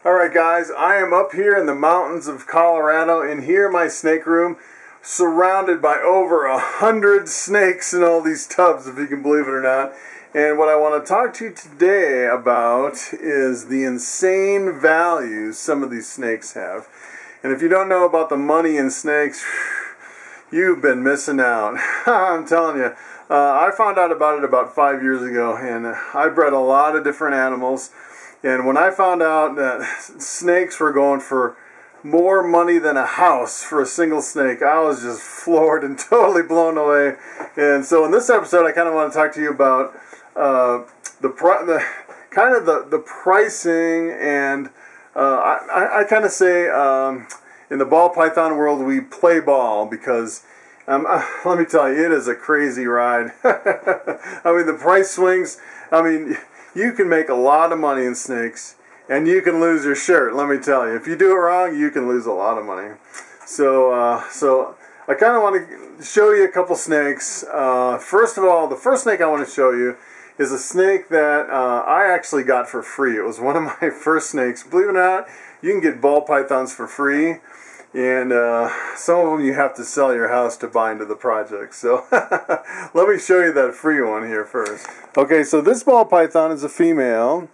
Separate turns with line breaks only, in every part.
Alright guys, I am up here in the mountains of Colorado, and here in my snake room, surrounded by over 100 snakes in all these tubs, if you can believe it or not. And what I want to talk to you today about is the insane value some of these snakes have. And if you don't know about the money in snakes, you've been missing out. I'm telling you. I found out about it about 5 years ago, and I bred a lot of different animals. And when I found out that snakes were going for more money than a house for a single snake, I was just floored and totally blown away. And so in this episode, I kind of want to talk to you about the pricing, and I kind of say in the ball python world we play ball, because let me tell you, it is a crazy ride. I mean, the price swings. I mean, you can make a lot of money in snakes, and you can lose your shirt. Let me tell you, if you do it wrong, you can lose a lot of money. So, so I kind of want to show you a couple snakes. First of all, the first snake I want to show you is a snake that I actually got for free. It was one of my first snakes. Believe it or not, you can get ball pythons for free, and some of them you have to sell your house to buy into the project. So let me show you that free one here first. Okay, so this ball python is a female,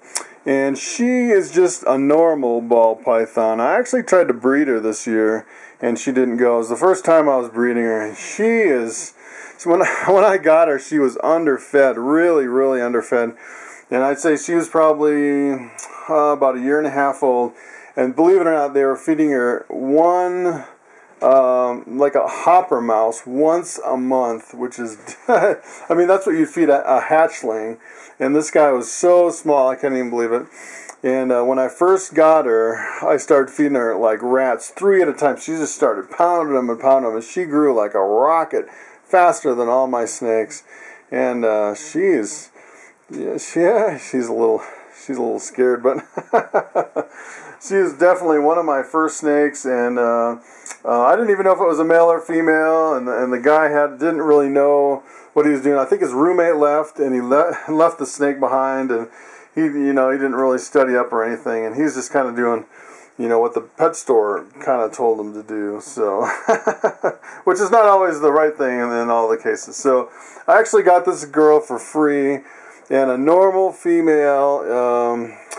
and she is just a normal ball python. I actually tried to breed her this year, and she didn't go. It was the first time I was breeding her, and she is... So when I got her, she was underfed, really underfed. And I'd say she was probably about a year and a half old. And believe it or not, they were feeding her one, like a hopper mouse, once a month, which is, I mean, that's what you'd feed a hatchling. And this guy was so small, I can't even believe it. And when I first got her, I started feeding her like rats, 3 at a time. She just started pounding them, and she grew like a rocket, faster than all my snakes. And she's a little scared, but she is definitely one of my first snakes. And I didn't even know if it was a male or female, and the guy didn't really know what he was doing. I think his roommate left, and he left the snake behind, and he didn't really study up or anything, and he's just kind of doing what the pet store kind of told him to do, so which is not always the right thing in all the cases. So I actually got this girl for free, and a normal female.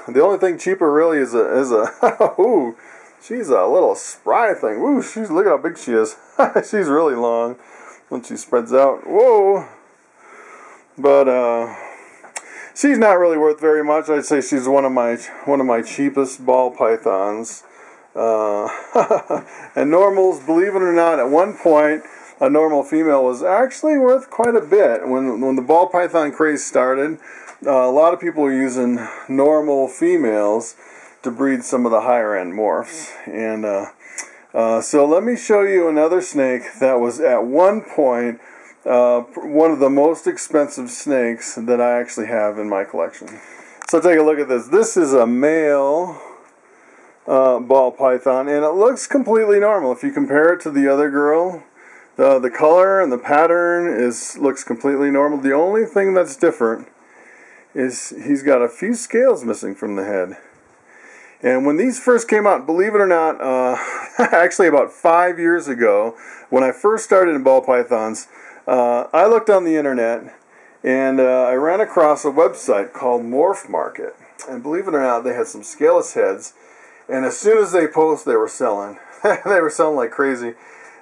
The only thing cheaper really is a ooh, she's a little spry thing. Ooh, look how big she is. She's really long when she spreads out. Whoa, but she's not really worth very much. I'd say she's one of my cheapest ball pythons. And normals, believe it or not, at one point a normal female was actually worth quite a bit. When the ball python craze started, a lot of people were using normal females to breed some of the higher end morphs. And so let me show you another snake that was at one point one of the most expensive snakes that I actually have in my collection. So take a look at this. This is a male ball python, and it looks completely normal. If you compare it to the other girl, the color and the pattern looks completely normal. The only thing that's different is he's got a few scales missing from the head. And when these first came out, believe it or not, actually about 5 years ago, when I first started in ball pythons, I looked on the internet, and I ran across a website called Morph Market. And believe it or not, they had some scaleless heads, and as soon as they post, they were selling. They were selling like crazy.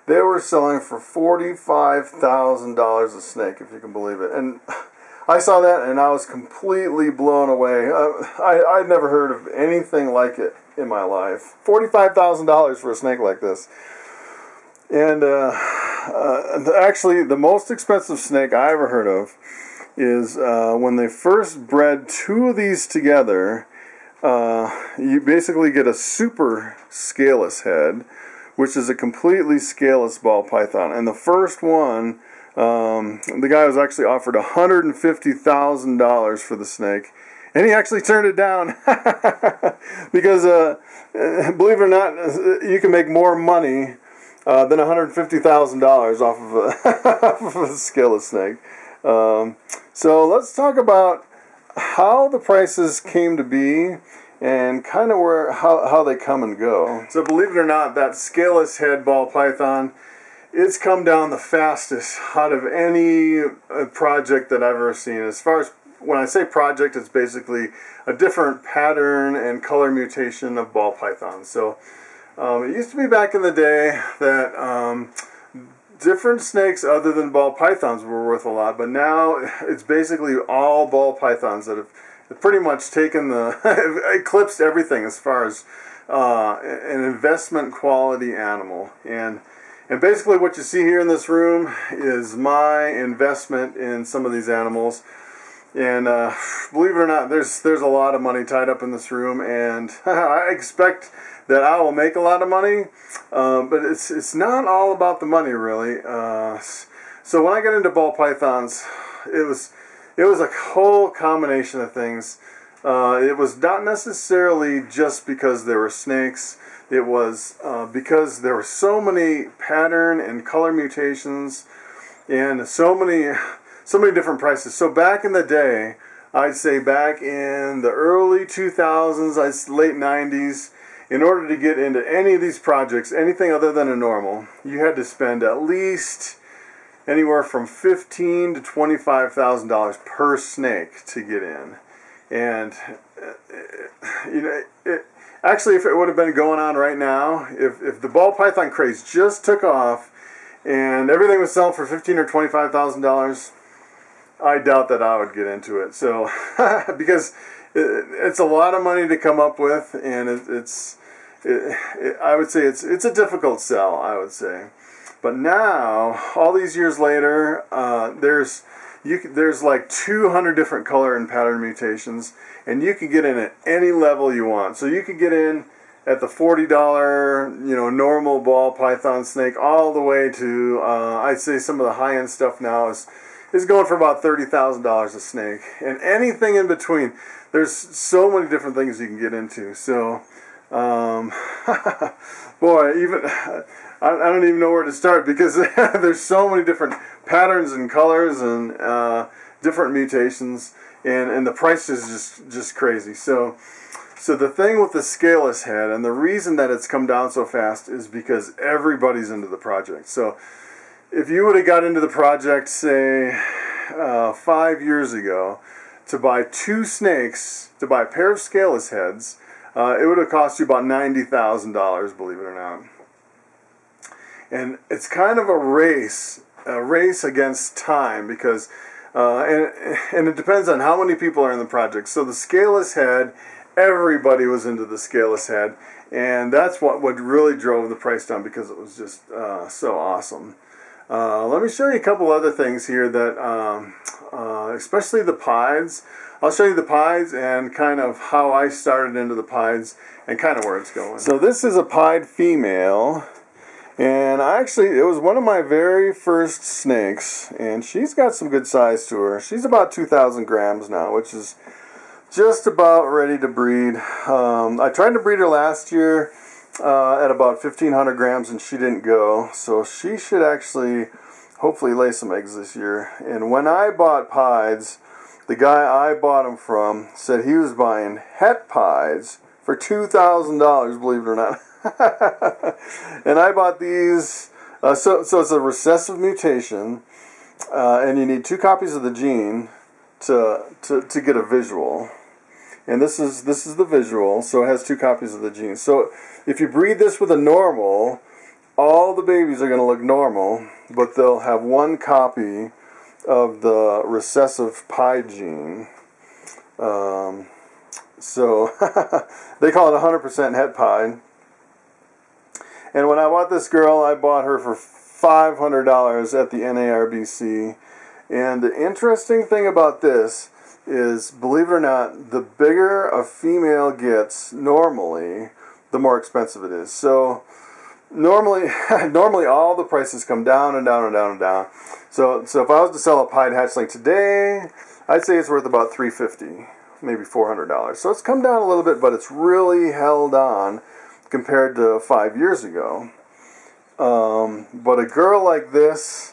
They were selling for $45,000 a snake, if you can believe it. And I saw that, and I was completely blown away. I'd never heard of anything like it in my life. $45,000 for a snake like this. And actually, the most expensive snake I ever heard of is when they first bred 2 of these together. You basically get a super scaleless head, which is a completely scaleless ball python. And the first one, the guy was actually offered $150,000 for the snake, and he actually turned it down because, believe it or not, you can make more money than $150,000 off of a scaleless snake. So let's talk about how the prices came to be and kind of how they come and go. So believe it or not, that scaleless head ball python, it's come down the fastest out of any project that I've ever seen. As far as, when I say project, it's basically a different pattern and color mutation of ball pythons. So it used to be back in the day that different snakes other than ball pythons were worth a lot, but now it's basically all ball pythons that have pretty much taken eclipsed everything as far as an investment quality animal. And basically what you see here in this room is my investment in some of these animals. And believe it or not, there's a lot of money tied up in this room, and I expect that I will make a lot of money, but it's not all about the money, really. So when I got into ball pythons, it was a whole combination of things. It was not necessarily just because there were snakes. It was because there were so many pattern and color mutations, and so many different prices. So back in the day, I'd say back in the early 2000s, late 90s, in order to get into any of these projects, anything other than a normal, you had to spend at least anywhere from $15,000 to $25,000 per snake to get in. And you know, actually, if it would have been going on right now, if the ball python craze just took off and everything was selling for $15,000 or $25,000, I doubt that I would get into it. So because it's a lot of money to come up with, and I would say it's a difficult sell, I would say. But now, all these years later, there's like 200 different color and pattern mutations, and you can get in at any level you want. So you could get in at the $40, normal ball python snake, all the way to I'd say some of the high-end stuff now is going for about $30,000 a snake, and anything in between. There's so many different things you can get into. So, boy, even I don't even know where to start, because there's so many different patterns and colors and different mutations, and the price is just crazy. So the thing with the scaleless head, and the reason that it's come down so fast, is because everybody's into the project. So if you would have got into the project, say 5 years ago, to buy 2 snakes, to buy a pair of scaleless heads, it would have cost you about $90,000, believe it or not. And it's kind of a race against time, because and it depends on how many people are in the project. So the scaleless head, everybody was into the scaleless head, and that's what really drove the price down, because it was just so awesome. Let me show you a couple other things here that, especially the pieds. I'll show you the pieds and kind of how I started into the pieds and kind of where it's going. So this is a pied female, and it was one of my very first snakes, and she's got some good size to her. She's about 2,000 grams now, which is just about ready to breed. I tried to breed her last year at about 1,500 grams, and she didn't go. So she should actually hopefully lay some eggs this year. And when I bought pieds, the guy I bought them from said he was buying het pieds for $2,000, believe it or not. And I bought these, so it's a recessive mutation, and you need 2 copies of the gene to get a visual. And this is the visual, so it has 2 copies of the gene. So if you breed this with a normal, all the babies are going to look normal, but they'll have 1 copy of the recessive pied gene. So they call it 100% het pied. And when I bought this girl, I bought her for $500 at the NARBC. And the interesting thing about this is, believe it or not, the bigger a female gets normally, the more expensive it is. So normally all the prices come down and down and down and down. So if I was to sell a pied hatchling today, I'd say it's worth about $350, maybe $400. So it's come down a little bit, but it's really held on compared to 5 years ago. But a girl like this,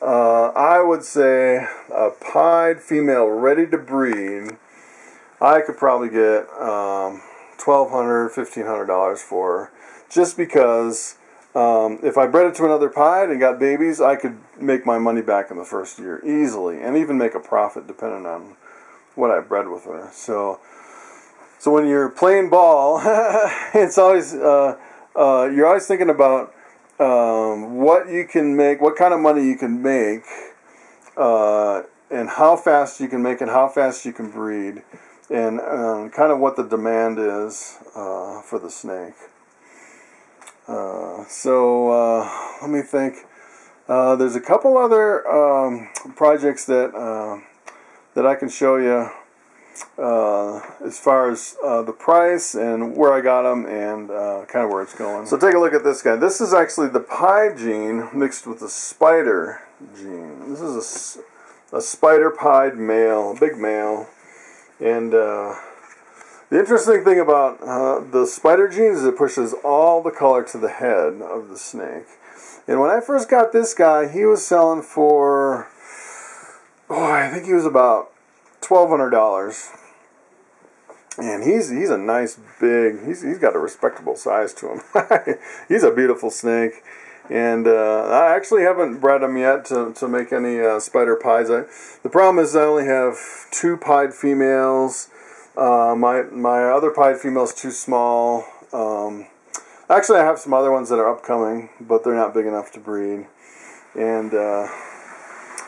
I would say a pied female ready to breed, I could probably get $1,200, $1,500 for her, just because if I bred it to another pied and got babies, I could make my money back in the first year easily, and even make a profit depending on what I bred with her. So when you're playing ball, it's always you're always thinking about what you can make, what kind of money you can make, and how fast you can make it, how fast you can breed, and kind of what the demand is for the snake. Let me think. There's a couple other projects that I can show you as far as the price and where I got them and kind of where it's going. So take a look at this guy. This is actually the pied gene mixed with the spider gene. This is a spider pied male, big male, and the interesting thing about the spider gene is it pushes all the color to the head of the snake. And when I first got this guy, he was selling for, I think he was about $1,200. And he's a nice big, he's got a respectable size to him. He's a beautiful snake. And I actually haven't bred him yet to make any spider pies. The problem is I only have 2 pied females. My other pied female is too small. Actually, I have some other ones that are upcoming, but they're not big enough to breed. And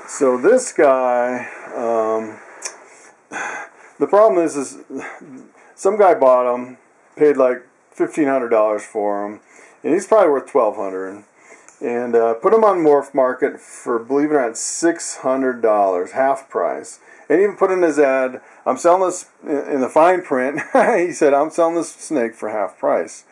so this guy, the problem is some guy bought him, paid like $1,500 for him, and he's probably worth $1,200. And put him on Morph Market for, believe it or not, $600, half price. And even put in his ad, I'm selling this, in the fine print, he said, I'm selling this snake for half price.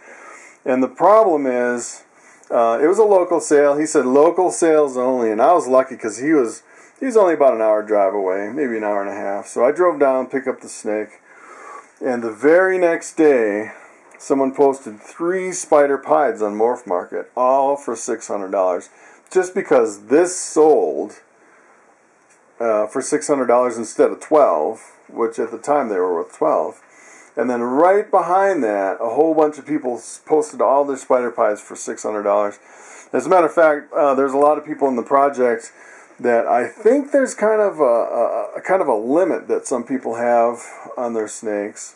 And the problem is, it was a local sale. He said local sales only, and I was lucky because he's only about an hour drive away, maybe an hour and a half. So I drove down, picked up the snake, and the very next day, someone posted 3 spider pieds on Morph Market, all for $600, just because this sold for $600 instead of $12, which at the time they were worth $12. And then right behind that, a whole bunch of people posted all their spider pies for $600. As a matter of fact, there's a lot of people in the project that I think there's kind of a limit that some people have on their snakes.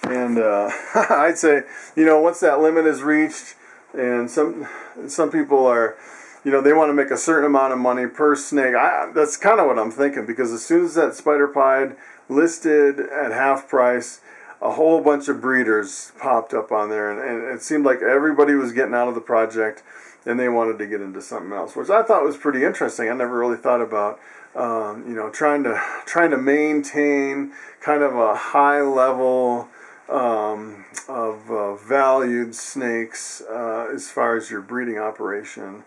And I'd say, once that limit is reached, and some people are, they want to make a certain amount of money per snake. That's kind of what I'm thinking, because as soon as that spider pied listed at half price, a whole bunch of breeders popped up on there, and it seemed like everybody was getting out of the project, and they wanted to get into something else, which I thought was pretty interesting. I never really thought about, trying to maintain kind of a high level of valued snakes as far as your breeding operation.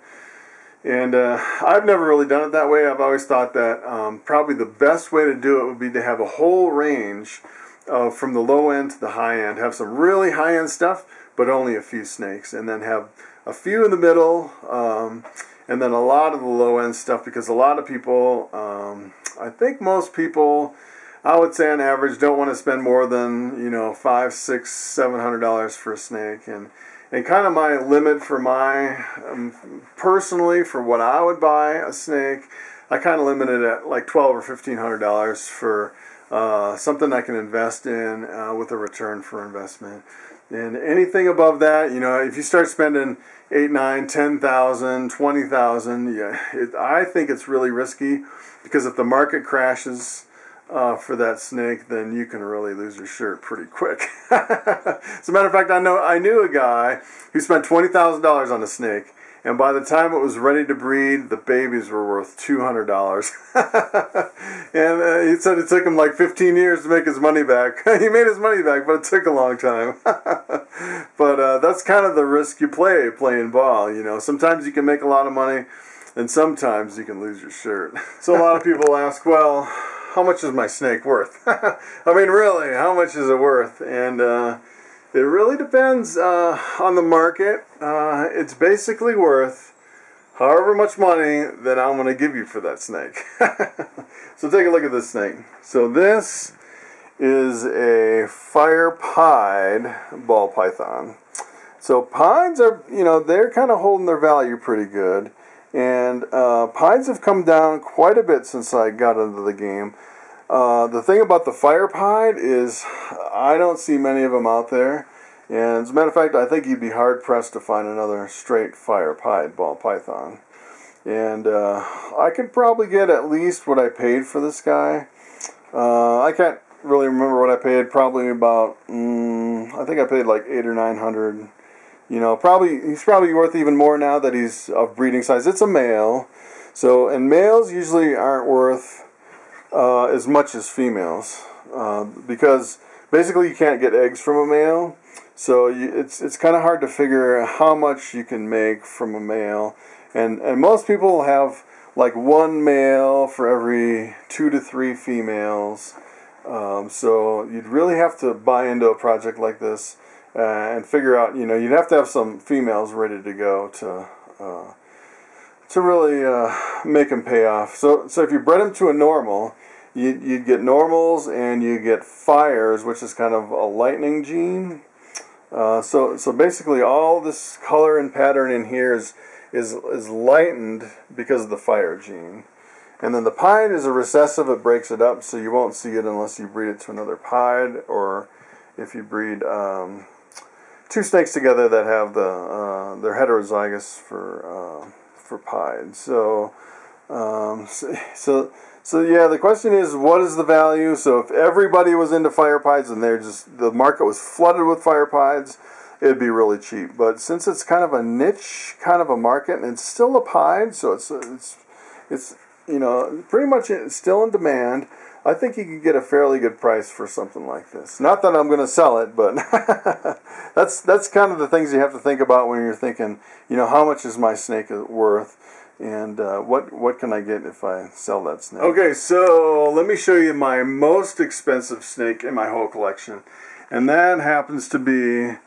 And I've never really done it that way. I've always thought that probably the best way to do it would be to have a whole range from the low end to the high end. Have some really high end stuff, but only a few snakes, and then have a few in the middle, and then a lot of the low end stuff, because a lot of people, I think most people, I would say on average, don't want to spend more than $500, $600, $700 for a snake. And kind of my limit for my personally for what I would buy a snake, I kind of limit it at like $1,200 or $1,500 for something I can invest in with a return for investment. And anything above that, if you start spending $8,000, $9,000, $10,000, $20,000, I think it's really risky, because if the market crashes for that snake, then you can really lose your shirt pretty quick. As a matter of fact, I knew a guy who spent $20,000 on a snake, and by the time it was ready to breed, the babies were worth $200. And he said it took him like 15 years to make his money back. He made his money back, but it took a long time. But that's kind of the risk you playing ball. Sometimes you can make a lot of money, and sometimes you can lose your shirt. So a lot of people ask, well, how much is my snake worth? I mean, really, how much is it worth? And it really depends on the market. It's basically worth however much money that I'm going to give you for that snake. So take a look at this snake. So this is a fire pied ball python. So pieds are, they're kind of holding their value pretty good. And pieds have come down quite a bit since I got into the game. The thing about the fire pied is I don't see many of them out there. And as a matter of fact, I think you'd be hard-pressed to find another straight fire pied ball python. And I could probably get at least what I paid for this guy. I can't really remember what I paid. Probably about, I think I paid like $800 or $900. He's probably worth even more now that he's of breeding size. It's a male, and males usually aren't worth as much as females because basically you can't get eggs from a male. So it's kind of hard to figure how much you can make from a male, and most people have like one male for every 2 to 3 females. So you'd really have to buy into a project like this and figure out, you'd have to have some females ready to go to really make them pay off. So if you bred them to a normal, you'd get normals and you get fires, which is kind of a lightning gene. So basically all this color and pattern in here is lightened because of the fire gene. And then the pied is a recessive, it breaks it up, so you won't see it unless you breed it to another pied, or if you breed 2 snakes together that have they're heterozygous for pied. So yeah, the question is, what is the value? So if everybody was into fire pieds and the market was flooded with fire pieds, it'd be really cheap. But since it's kind of a niche kind of a market, and it's still a pied, so it's pretty much still in demand, I think you could get a fairly good price for something like this. Not that I'm going to sell it, but that's kind of the things you have to think about when you're thinking, how much is my snake worth, and what can I get if I sell that snake. Okay, so let me show you my most expensive snake in my whole collection, and that happens to be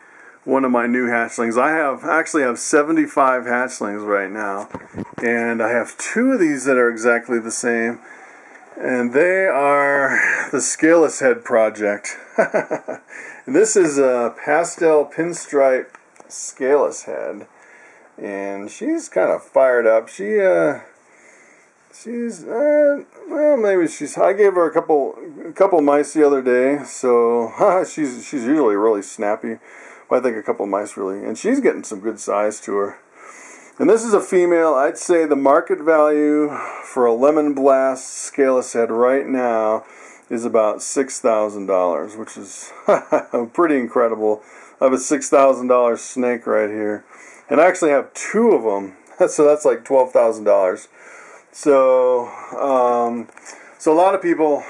one of my new hatchlings. I actually have 75 hatchlings right now, and I have 2 of these that are exactly the same, and they are the Scaleless Head Project. And this is a pastel pinstripe Scaleless Head, and she's kind of fired up. I gave her a couple mice the other day, so she's usually really snappy. I think a couple mice really, and she's getting some good size to her. And this is a female. I'd say the market value for a Lemon Blast Scaleless Head right now is about $6,000, which is pretty incredible. I have a $6,000 snake right here, and I actually have 2 of them, so that's like $12,000. So a lot of people.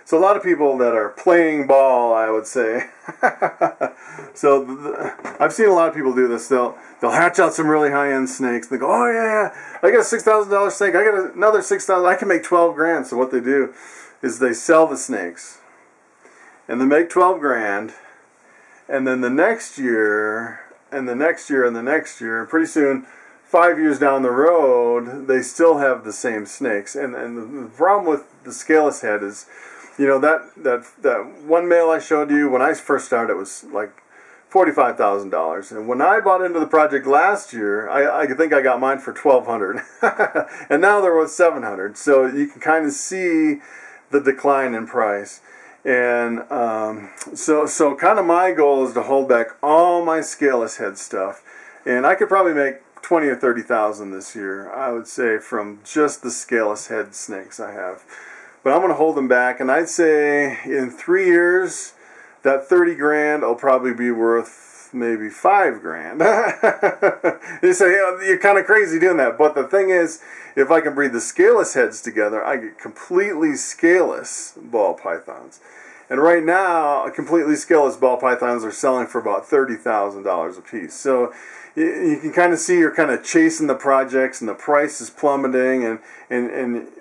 So a lot of people that are playing ball, I would say. I've seen a lot of people do this. They'll hatch out some really high-end snakes. They go, oh yeah, I got a $6,000 snake. I got another $6,000. I can make 12 grand. So what they do is they sell the snakes, and they make 12 grand, and then the next year, and the next year, and the next year, pretty soon, 5 years down the road, they still have the same snakes. And the problem with the Scaleless Head is, that one male I showed you, when I first started, it was like $45,000. And when I bought into the project last year, I think I got mine for $1,200. And now they're worth $700. So you can kind of see the decline in price. And so kind of my goal is to hold back all my Scaleless Head stuff. And I could probably make 20 or 30,000 this year, I would say, from just the Scaleless Head snakes I have. But I'm going to hold them back, and I'd say in 3 years, that 30 grand will probably be worth maybe 5 grand. You say, you're kind of crazy doing that. But the thing is, if I can breed the Scaleless Heads together, I get completely scaleless ball pythons. And right now, completely scaleless ball pythons are selling for about $30,000 a piece. So you can kind of see you're kind of chasing the projects, and the price is plummeting, and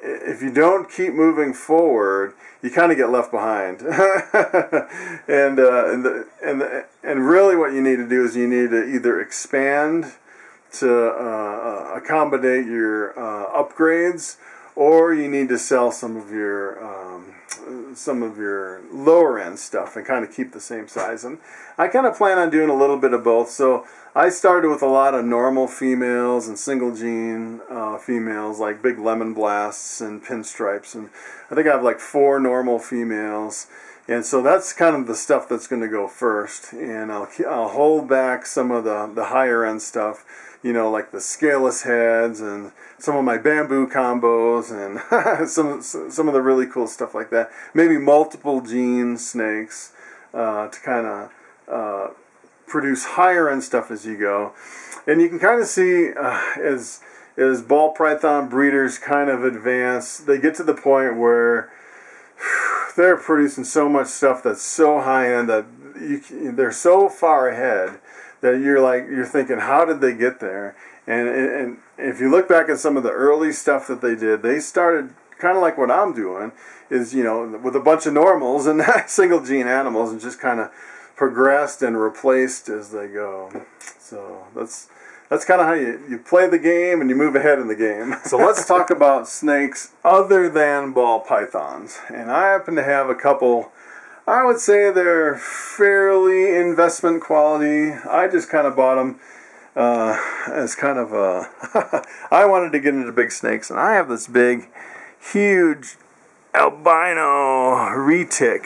if you don't keep moving forward, you kind of get left behind. and really what you need to do is you need to either expand to accommodate your upgrades, or you need to sell some of your some of your lower end stuff and kind of keep the same size. And I kind of plan on doing a little bit of both. So I started with a lot of normal females and single gene females, like big lemon blasts and pinstripes. And I think I have like 4 normal females. And so that's kind of the stuff that's going to go first. And I'll hold back some of the higher end stuff, you know, like the scaleless heads and some of my bamboo combos and some of the really cool stuff like that. Maybe multiple gene snakes to kind of produce higher end stuff as you go. And you can kind of see as ball python breeders kind of advance, they get to the point where they're producing so much stuff that's so high end that they're so far ahead that you're thinking, how did they get there? And if you look back at some of the early stuff that they did, they started kind of like what I'm doing, is, you know, with a bunch of normals and single gene animals, and just kind of progressed and replaced as they go. So that's kind of how you play the game and you move ahead in the game. So let's talk about snakes other than ball pythons. And I happen to have a couple. I would say they're fairly investment quality. I just kind of bought them as kind of a... I wanted to get into big snakes, and I have this big, huge albino retic.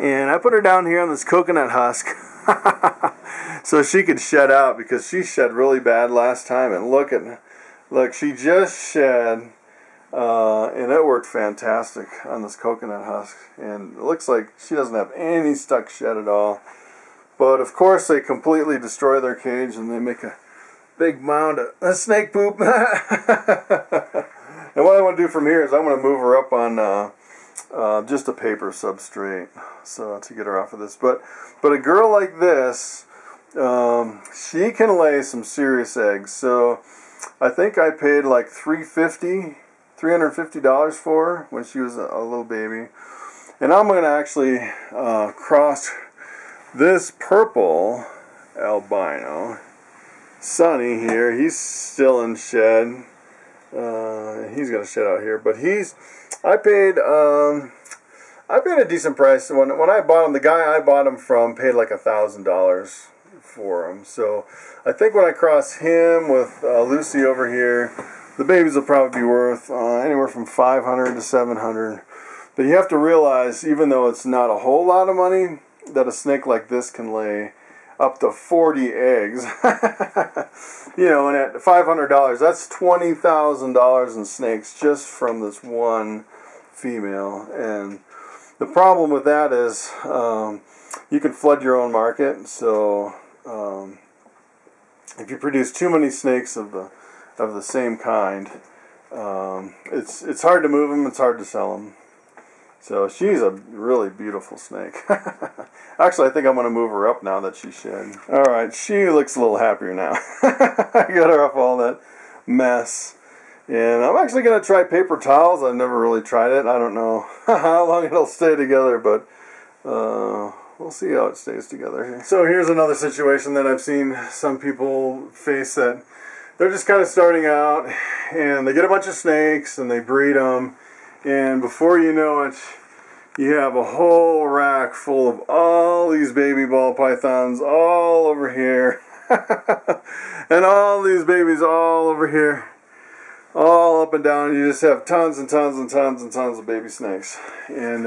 And I put her down here on this coconut husk so she could shed out, because she shed really bad last time. And look, she just shed, and it worked fantastic on this coconut husk. And it looks like she doesn't have any stuck shed at all. But of course they completely destroy their cage and they make a big mound of snake poop. And what I want to do from here is I'm going to move her up on just a paper substrate, so to get her off of this. But a girl like this, she can lay some serious eggs. So I think I paid like $350 for her when she was a little baby. And I'm going to actually cross this purple albino, Sonny here. He's still in shed. He's going to shed out here, but I paid a decent price. When I bought him, the guy I bought him from paid like $1,000 for him. So I think when I cross him with Lucy over here, the babies will probably be worth anywhere from $500 to $700. But you have to realize, even though it's not a whole lot of money, that a snake like this can lay up to 40 eggs. You know, and at $500, that's $20,000 in snakes just from this one female. And the problem with that is you can flood your own market. So if you produce too many snakes of the same kind, it's hard to move them. It's hard to sell them. So she's a really beautiful snake. Actually, I think I'm going to move her up now that she's shed. Alright, she looks a little happier now. I got her off all that mess. And I'm actually going to try paper towels. I've never really tried it. I don't know how long it'll stay together, but we'll see how it stays together here. So here's another situation that I've seen some people face, that they're just kind of starting out and they get a bunch of snakes and they breed them. And before you know it, you have a whole rack full of all these baby ball pythons all over here. And all these babies all over here. All up and down. You just have tons and tons and tons and tons of baby snakes. And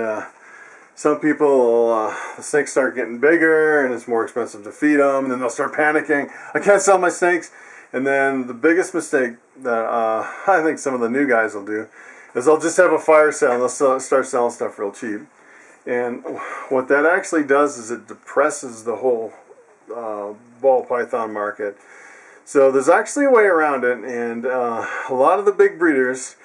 some people, the snakes start getting bigger and it's more expensive to feed them. And then they'll start panicking. I can't sell my snakes. And then the biggest mistake that I think some of the new guys will do is they'll just have a fire sale and they'll start selling stuff real cheap. And what that actually does is it depresses the whole ball python market. So there's actually a way around it, and a lot of the big breeders,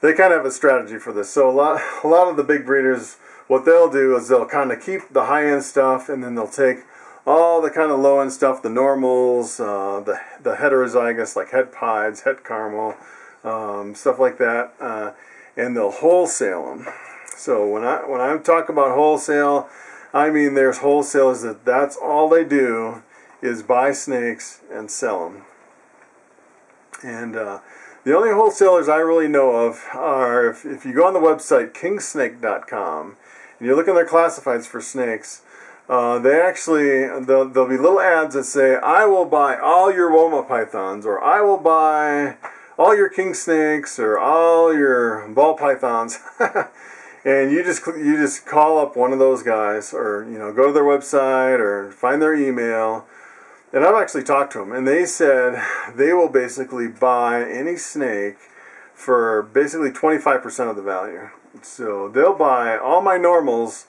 they kind of have a strategy for this. So a lot of the big breeders, what they'll do is they'll kind of keep the high-end stuff, and then they'll take all the kind of low-end stuff, the normals, the heterozygous, like het pieds, het caramel, stuff like that, and they'll wholesale them. So when I'm talking about wholesale, I mean there's wholesalers that's all they do is buy snakes and sell them. And The only wholesalers I really know of are, if you go on the website kingsnake.com and you look in their classifieds for snakes, they actually, there'll be little ads that say, I will buy all your Woma pythons, or I will buy all your king snakes, or all your ball pythons. And you just call up one of those guys, or go to their website or find their email. And I've actually talked to them, and they said they will basically buy any snake for basically 25% of the value. So they'll buy all my normals.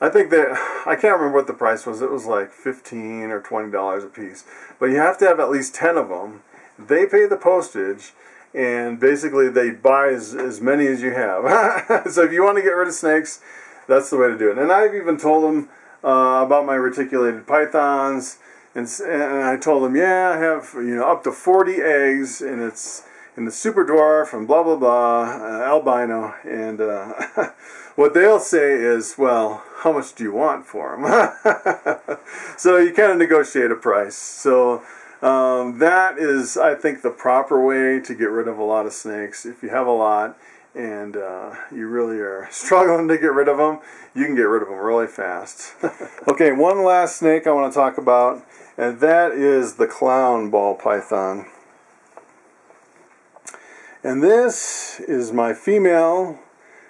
I think that, I can't remember what the price was. It was like $15 or $20 a piece. But you have to have at least 10 of them. They pay the postage, and basically they buy as many as you have. So if you want to get rid of snakes, that's the way to do it. And I've even told them about my reticulated pythons. And I told them, yeah, I have up to 40 eggs, and it's in the super dwarf and blah blah blah, albino. And what they'll say is, well, how much do you want for them? So you kind of negotiate a price. So that is, I think, the proper way to get rid of a lot of snakes. If you have a lot and you really are struggling to get rid of them, you can get rid of them really fast. Okay, one last snake I want to talk about, and that is the clown ball python. And this is my female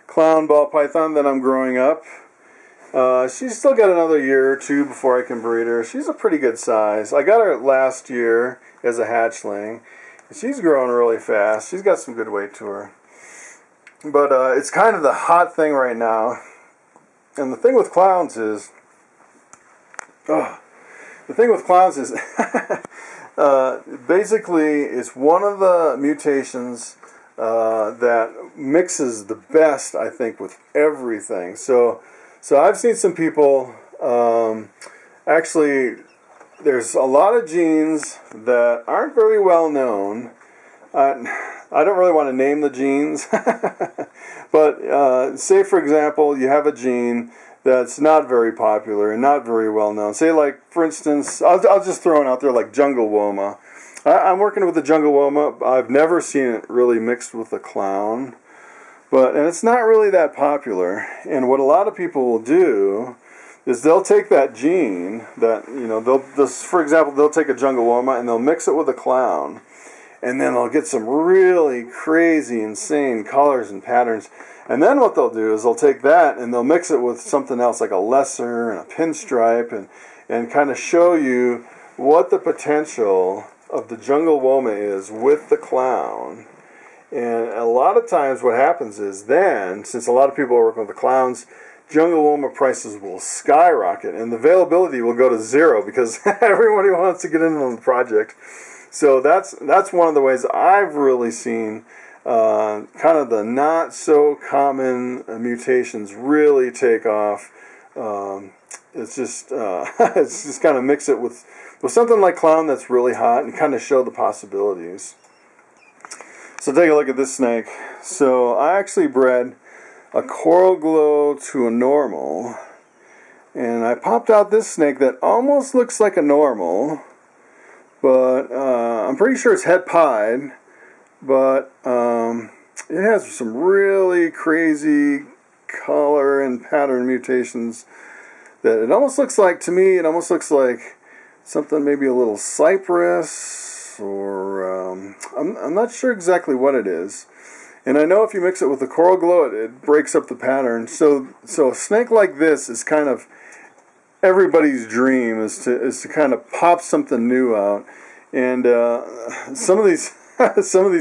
clown ball python that I'm growing up. She's still got another year or two before I can breed her. She's a pretty good size. I got her last year as a hatchling. She's growing really fast. She's got some good weight to her. But it's kind of the hot thing right now. And the thing with clowns is, basically it's one of the mutations that mixes the best, I think, with everything. So I've seen some people, actually, there's a lot of genes that aren't very well known. I don't really want to name the genes, but say, for example, you have a gene that's not very popular and not very well known. Say, like, for instance, I'll just throw it out there, like jungle woma. I'm working with the jungle woma. I've never seen it really mixed with a clown, and it's not really that popular. And what a lot of people will do is they'll take that gene that, for example, they'll take a jungle woma and they'll mix it with a clown, and then they'll get some really crazy, insane colors and patterns. And then what they'll do is they'll take that and they'll mix it with something else, like a lesser and a pinstripe, and kind of show you what the potential of the jungle woma is with the clown. And a lot of times what happens is then, since a lot of people are working with the clowns, jungle woma prices will skyrocket and the availability will go to zero because everybody wants to get in on the project. So that's one of the ways I've really seen kind of the not so common mutations really take off. It's just kind of mix it with something like clown that's really hot and kind of show the possibilities. So take a look at this snake. So I actually bred a coral glow to a normal, and I popped out this snake that almost looks like a normal, but I'm pretty sure it's het pied, but it has some really crazy color and pattern mutations that it almost looks like, to me, it almost looks like something maybe a little cypress, or I'm not sure exactly what it is. And I know if you mix it with the coral glow, it breaks up the pattern. So a snake like this is kind of everybody's dream, is to kind of pop something new out. And some of these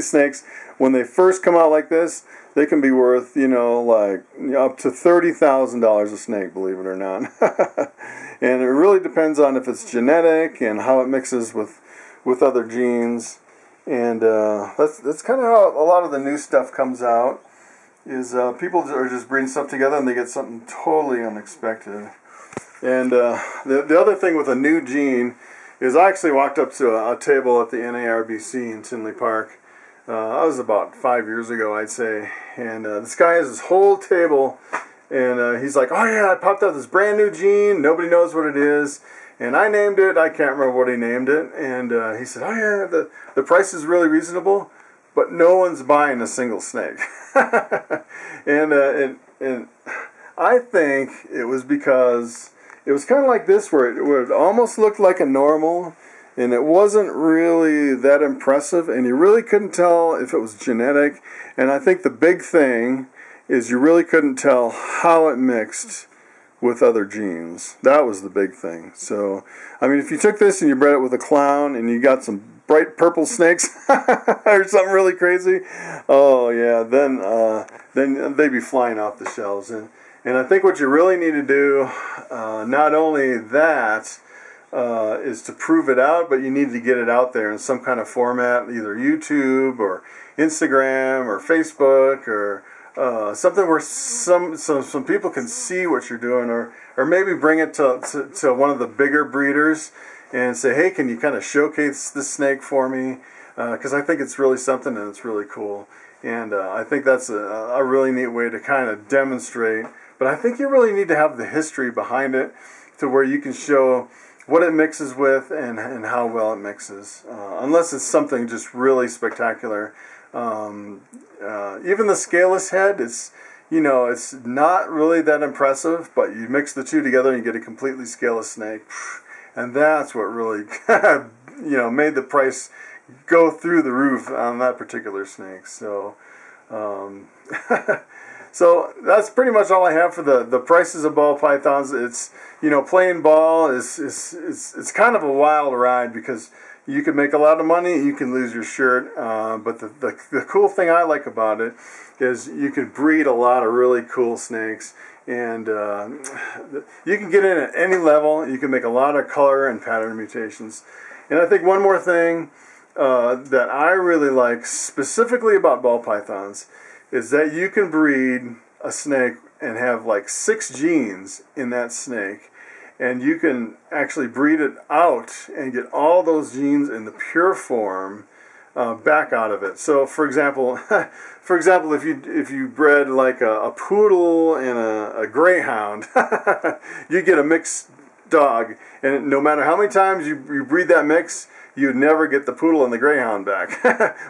snakes, when they first come out like this, they can be worth, like up to $30,000 a snake, believe it or not. And it really depends on if it's genetic and how it mixes with other genes. And that's kind of how a lot of the new stuff comes out, is people are just bringing stuff together and they get something totally unexpected. And the other thing with a new gene is I actually walked up to a table at the NARBC in Tinley Park. I was about 5 years ago, I'd say, and this guy has his whole table, and he's like, oh yeah, I popped out this brand new gene, nobody knows what it is, and I named it. I can't remember what he named it, and he said, oh yeah, the price is really reasonable, but no one's buying a single snake. and I think it was because it was kind of like this, where it almost looked like a normal, and it wasn't really that impressive, and you really couldn't tell if it was genetic. And I think the big thing is you really couldn't tell how it mixed with other genes. That was the big thing. So, I mean, if you took this and you bred it with a clown and you got some bright purple snakes or something really crazy, oh yeah, then they'd be flying off the shelves. And I think what you really need to do, not only that, is to prove it out, but you need to get it out there in some kind of format, either YouTube or Instagram or Facebook or something where some people can see what you're doing, or maybe bring it to one of the bigger breeders and say, hey, can you kind of showcase this snake for me? Because I think it's really something, and it's really cool. And I think that's a really neat way to kind of demonstrate. But I think you really need to have the history behind it to where you can show what it mixes with and how well it mixes. Unless it's something just really spectacular. Even the scaleless head, it's not really that impressive, but you mix the two together and you get a completely scaleless snake. And that's what really made the price go through the roof on that particular snake. So so that's pretty much all I have for the prices of ball pythons. It's, playing ball is kind of a wild ride, because you can make a lot of money, you can lose your shirt, but the cool thing I like about it is you can breed a lot of really cool snakes, and you can get in at any level. You can make a lot of color and pattern mutations. And I think one more thing that I really like specifically about ball pythons is that you can breed a snake and have like 6 genes in that snake, and you can actually breed it out and get all those genes in the pure form back out of it. So, for example, if you bred like a poodle and a greyhound, you get a mixed dog, and no matter how many times you breed that mix, you'd never get the poodle and the greyhound back.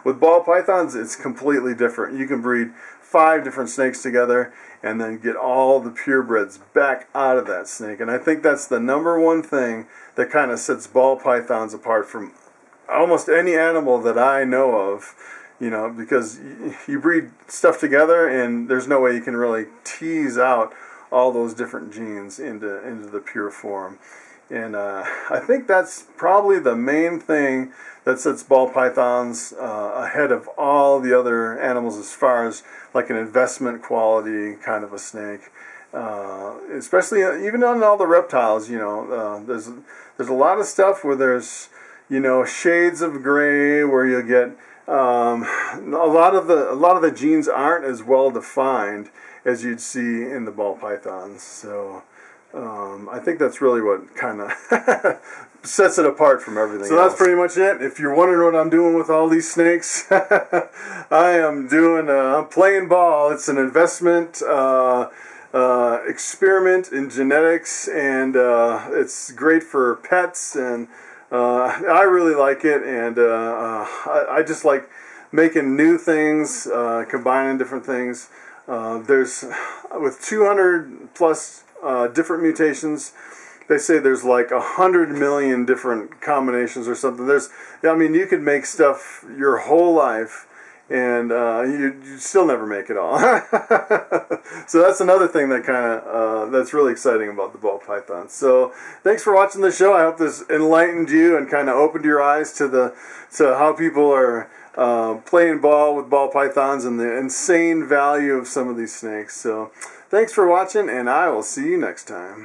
With ball pythons, it's completely different. You can breed 5 different snakes together and then get all the purebreds back out of that snake. And I think that's the #1 thing that kind of sets ball pythons apart from almost any animal that I know of, because you breed stuff together and there's no way you can really tease out all those different genes into the pure form. And I think that's probably the main thing that sets ball pythons ahead of all the other animals as far as like an investment quality kind of a snake. Especially even on all the reptiles, there's a lot of stuff where there's shades of gray, where you get a lot of the genes aren't as well defined as you'd see in the ball pythons. So I think that's really what kind of sets it apart from everything else. So that's pretty much it. If you're wondering what I'm doing with all these snakes, I am doing I'm playing ball. It's an investment experiment in genetics, and it's great for pets, and I really like it, and I just like making new things, combining different things. There's with 200 plus different mutations, they say there's like 100 million different combinations or something. You could make stuff your whole life, and you still never make it all. So that's another thing that that's really exciting about the ball python. So thanks for watching the show. I hope this enlightened you and kind of opened your eyes to how people are playing ball with ball pythons and the insane value of some of these snakes. So thanks for watching, and I will see you next time.